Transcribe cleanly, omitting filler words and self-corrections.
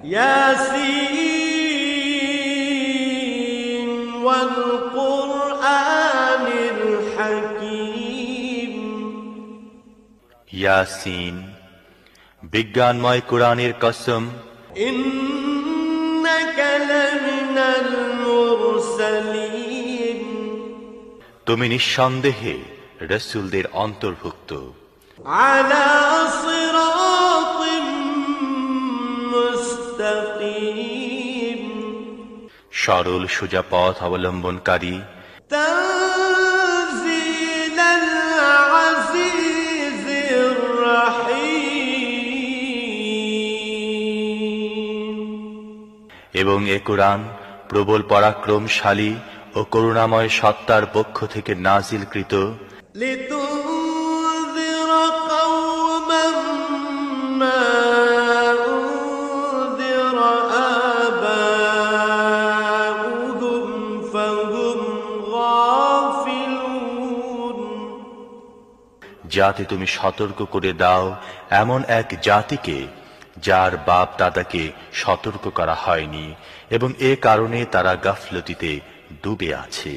ইয়াসিন ওয়াল কুরআনিল হাকীম। ইয়াসিন, বিজ্ঞানময় কোরআনের কসম। ইন্নাকা লামিনাল মুরসালিন, তুমি নিঃসন্দেহে রাসূলদের অন্তর্ভুক্ত। আলা সিরাতিম মুস্তাকিম, সরল সোজা পথ অবলম্বনকারী। তানজিলাল আজিজির রাহিম, এবং এ কোরআন প্রবল পরাক্রমশালী ও করুণাময় সত্তার পক্ষ থেকে নাজিলকৃত। লিতুনযিরা কওমান মা উনযিরা আবাউহুম ফাহুম গাফিলুন, যাতে তুমি সতর্ক করে দাও এমন এক জাতিকে যার বাপ দাদাকে সতর্ক করা হয়নি, এবং এ কারণে তারা গাফলতিতে ডুবে আছে।